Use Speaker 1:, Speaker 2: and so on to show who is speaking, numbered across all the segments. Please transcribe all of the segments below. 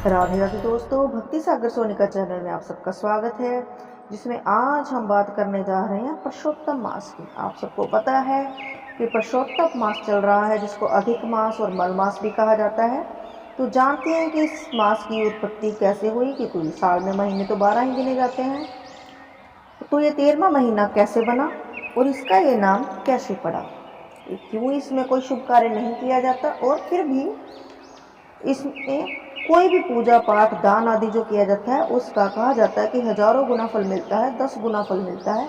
Speaker 1: राधे राधे दोस्तों, भक्ति सागर सोनिका चैनल में आप सबका स्वागत है। जिसमें आज हम बात करने जा रहे हैं पुरुषोत्तम मास की। आप सबको पता है कि पुरुषोत्तम मास चल रहा है, जिसको अधिक मास और मल मास भी कहा जाता है। तो जानते हैं कि इस मास की उत्पत्ति कैसे हुई। कि कोई साल में महीने तो 12 ही गिने जाते हैं, तो ये 13वां महीना कैसे बना और इसका ये नाम कैसे पड़ा, क्यों इसमें कोई शुभ कार्य नहीं किया जाता, और फिर भी इसमें कोई भी पूजा पाठ दान आदि जो किया जाता है उसका कहा जाता है कि हजारों गुना फल मिलता है, 10 गुना फल मिलता है।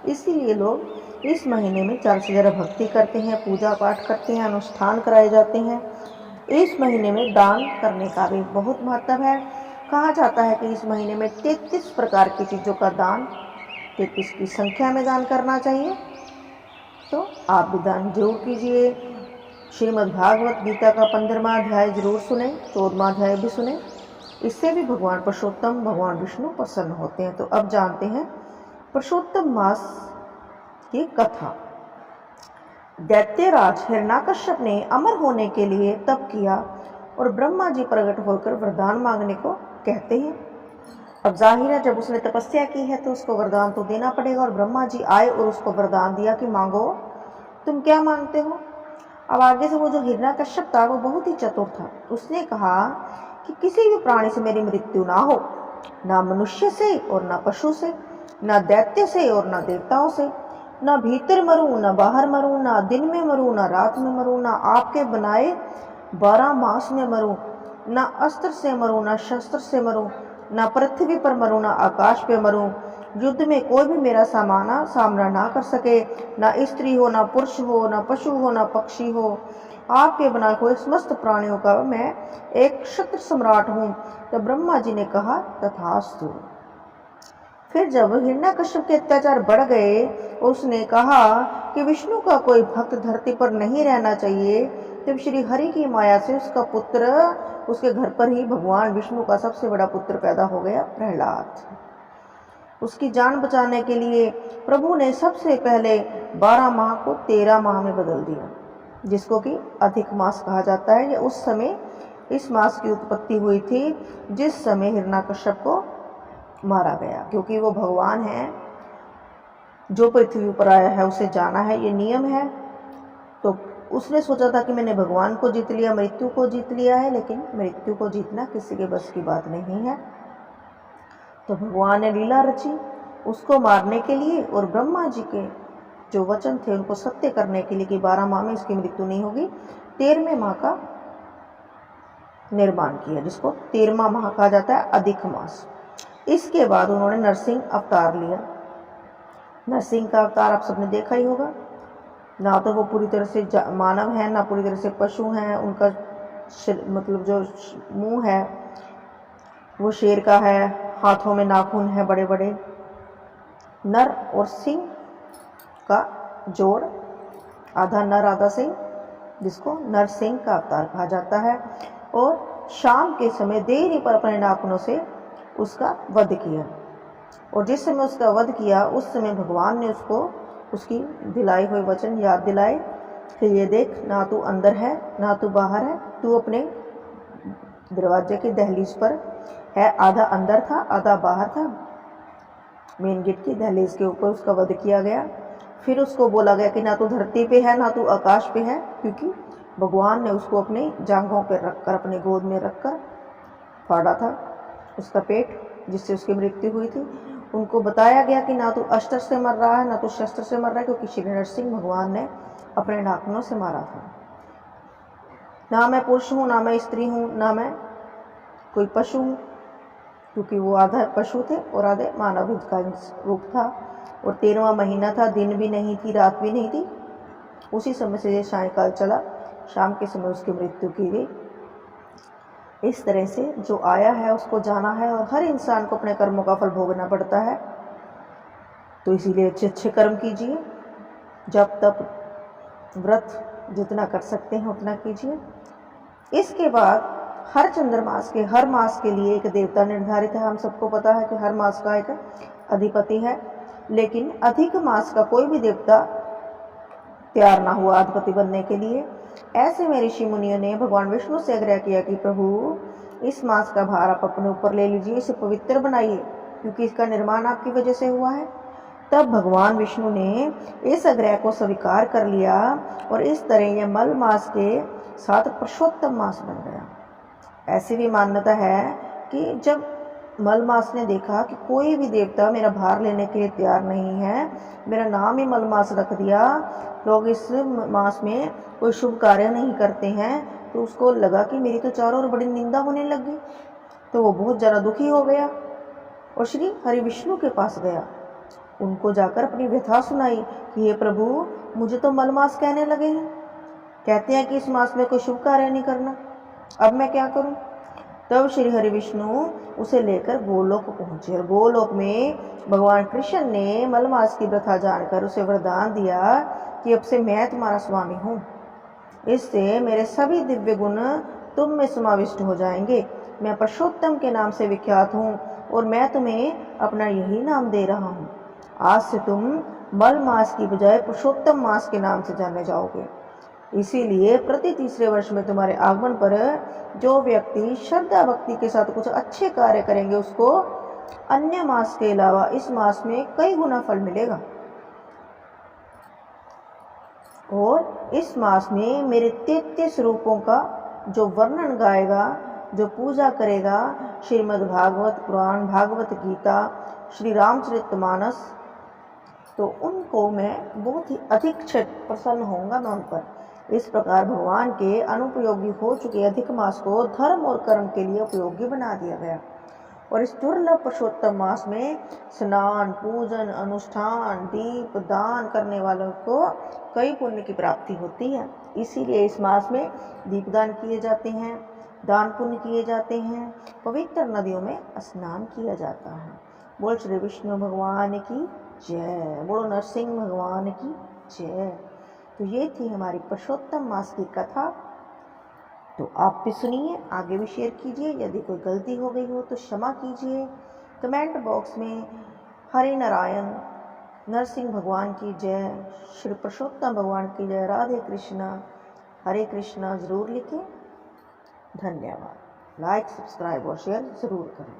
Speaker 1: इसीलिए लोग इस महीने में ज़्यादा से ज़्यादा भक्ति करते हैं, पूजा पाठ करते हैं, अनुष्ठान कराए जाते हैं। इस महीने में दान करने का भी बहुत महत्व है। कहा जाता है कि इस महीने में 33 प्रकार की चीज़ों का दान, 33 की संख्या में दान करना चाहिए। तो आप भी दान जरूर कीजिए। श्रीमद् भागवत गीता का 15वां अध्याय जरूर सुने, 14वां अध्याय भी सुने। इससे भी भगवान पुरुषोत्तम भगवान विष्णु प्रसन्न होते हैं। तो अब जानते हैं पुरुषोत्तम मास की कथा। दैत्यराज हिरण्यकश्यप ने अमर होने के लिए तप किया और ब्रह्मा जी प्रकट होकर वरदान मांगने को कहते हैं। अब जाहिर है, जब उसने तपस्या की है तो उसको वरदान तो देना पड़ेगा। और ब्रह्मा जी आए और उसको वरदान दिया कि मांगो, तुम क्या मांगते हो। अब आगे से वो जो हिरण्यकश्यप था वो बहुत ही चतुर था। उसने कहा कि किसी भी प्राणी से मेरी मृत्यु ना हो, ना मनुष्य से और ना पशु से, ना दैत्य से और ना देवताओं से, ना भीतर मरूं ना बाहर मरूं, ना दिन में मरूं ना रात में मरूं, ना आपके बनाए 12 मास में मरूं, ना अस्त्र से मरूं ना शस्त्र से मरूं, ना पृथ्वी पर मरूं ना आकाश पे मरूं, युद्ध में कोई भी मेरा सामना ना कर सके, ना स्त्री हो ना पुरुष हो, ना पशु हो ना पक्षी हो, आपके बनाए हुए समस्त प्राणियों का मैं एक क्षत्र सम्राट हूँ। तो ब्रह्मा जी ने कहा तथास्तु। फिर जब हिरण्यकश्यप के अत्याचार बढ़ गए और उसने कहा कि विष्णु का कोई भक्त धरती पर नहीं रहना चाहिए, तब श्री हरि की माया से उसका पुत्र, उसके घर पर ही भगवान विष्णु का सबसे बड़ा पुत्र पैदा हो गया, प्रहलाद। उसकी जान बचाने के लिए प्रभु ने सबसे पहले 12 माह को 13 माह में बदल दिया, जिसको कि अधिक मास कहा जाता है। ये उस समय इस मास की उत्पत्ति हुई थी जिस समय हिरण्यकश्यप को मारा गया, क्योंकि वो भगवान है, जो पृथ्वी पर आया है उसे जाना है, ये नियम है। तो उसने सोचा था कि मैंने भगवान को जीत लिया, मृत्यु को जीत लिया है, लेकिन मृत्यु को जीतना किसी के बस की बात नहीं है। तो भगवान ने लीला रची उसको मारने के लिए, और ब्रह्मा जी के जो वचन थे उनको सत्य करने के लिए कि 12 माह में इसकी मृत्यु नहीं होगी, 13वें माह का निर्माण किया, जिसको 13वां माह कहा जाता है, अधिक मास। इसके बाद उन्होंने नरसिंह अवतार लिया। नरसिंह का अवतार आप सबने देखा ही होगा। ना तो वो पूरी तरह से मानव है, ना पूरी तरह से पशु हैं। उनका मतलब जो मुंह है वो शेर का है, हाथों में नाखून है बड़े बड़े। नर और सिंह का जोड़, आधा नर आधा सिंह, जिसको नरसिंह का अवतार कहा जाता है। और शाम के समय देरी पर अपने नाखूनों से उसका वध किया, और जिस समय उसका वध किया उस समय भगवान ने उसको उसकी दिलाई हुए वचन याद दिलाए कि ये देख, ना तू अंदर है ना तू बाहर है, तू अपने दरवाजे की दहलीज पर है। आधा अंदर था आधा बाहर था। मेन गेट की दहलीज के ऊपर उसका वध किया गया। फिर उसको बोला गया कि ना तू धरती पे है ना तू आकाश पे है, क्योंकि भगवान ने उसको अपने जांघों पर रखकर, अपने गोद में रखकर फाड़ा था उसका पेट, जिससे उसकी मृत्यु हुई थी। उनको बताया गया कि ना तो अस्त्र से मर रहा है ना तो शस्त्र से मर रहा है, क्योंकि श्री नरसिंह भगवान ने अपने नाखूनों से मारा था। ना मैं पुरुष हूँ ना मैं स्त्री हूँ ना मैं कोई पशु हूँ, क्योंकि वो आधा पशु थे और आधे मानव का रूप था। और 13वां महीना था, दिन भी नहीं थी रात भी नहीं थी। उसी समय से ये सायंकाल चला, शाम के समय उसकी मृत्यु की गई। इस तरह से जो आया है उसको जाना है, और हर इंसान को अपने कर्मों का फल भोगना पड़ता है। तो इसीलिए अच्छे अच्छे कर्म कीजिए, जब तब व्रत जितना कर सकते हैं उतना कीजिए। इसके बाद हर चंद्रमास के, हर मास के लिए एक देवता निर्धारित है। हम सबको पता है कि हर मास का एक अधिपति है, लेकिन अधिक मास का कोई भी देवता तैयार ना हुआ अधिपति बनने के लिए। ऐसे में ऋषि मुनियों ने भगवान विष्णु से आग्रह किया कि प्रभु, इस मांस का भार आप अपने ऊपर ले लीजिए, इसे पवित्र बनाइए, क्योंकि इसका निर्माण आपकी वजह से हुआ है। तब भगवान विष्णु ने इस आग्रह को स्वीकार कर लिया और इस तरह यह मल मास के साथ पुरुषोत्तम मास बन गया। ऐसी भी मान्यता है कि जब मल मास ने देखा कि कोई भी देवता मेरा भार लेने के लिए तैयार नहीं है, मेरा नाम ही मल मास रख दिया, लोग इस मास में कोई शुभ कार्य नहीं करते हैं, तो उसको लगा कि मेरी तो चारों ओर बड़ी निंदा होने लगी। तो वो बहुत ज़्यादा दुखी हो गया और श्री हरि विष्णु के पास गया। उनको जाकर अपनी व्यथा सुनाई कि हे प्रभु, मुझे तो मल मास कहने लगे हैं, कहते हैं कि इस मास में कोई शुभ कार्य नहीं करना, अब मैं क्या करूं? तब श्री हरि विष्णु उसे लेकर गोलोक पहुंचे और गोलोक में भगवान कृष्ण ने मलमास की प्रथा जानकर उसे वरदान दिया कि अब से मैं तुम्हारा स्वामी हूँ, इससे मेरे सभी दिव्य गुण तुम में समाविष्ट हो जाएंगे। मैं पुरुषोत्तम के नाम से विख्यात हूँ और मैं तुम्हें अपना यही नाम दे रहा हूँ। आज से तुम मल मास की बजाय पुरुषोत्तम मास के नाम से जाने जाओगे। इसीलिए प्रति तीसरे वर्ष में तुम्हारे आगमन पर जो व्यक्ति श्रद्धा भक्ति के साथ कुछ अच्छे कार्य करेंगे, उसको अन्य मास के अलावा इस मास में कई गुना फल मिलेगा। और इस मास में मेरे 33 रूपों का जो वर्णन गाएगा, जो पूजा करेगा, श्रीमद् भागवत पुराण, भागवत गीता, श्री रामचरितमानस, तो उनको मैं बहुत ही अधिक प्रसन्न होऊंगा मैं उन पर। इस प्रकार भगवान के अनुपयोगी हो चुके अधिक मास को धर्म और कर्म के लिए उपयोगी बना दिया गया। और इस दुर्लभ पुरुषोत्तम मास में स्नान, पूजन, अनुष्ठान, दीप दान करने वालों को कई पुण्य की प्राप्ति होती है। इसीलिए इस मास में दीपदान किए जाते हैं, दान पुण्य किए जाते हैं, पवित्र नदियों में स्नान किया जाता है। बोल श्री विष्णु भगवान की जय, बोलो नरसिंह भगवान की जय। तो ये थी हमारी पुरुषोत्तम मास की कथा। तो आप भी सुनिए, आगे भी शेयर कीजिए। यदि कोई गलती हो गई हो तो क्षमा कीजिए। कमेंट बॉक्स में हरे नारायण, नरसिंह भगवान की जय, श्री पुरुषोत्तम भगवान की जय, राधे कृष्णा, हरे कृष्णा ज़रूर लिखें। धन्यवाद। लाइक, सब्सक्राइब और शेयर ज़रूर करें।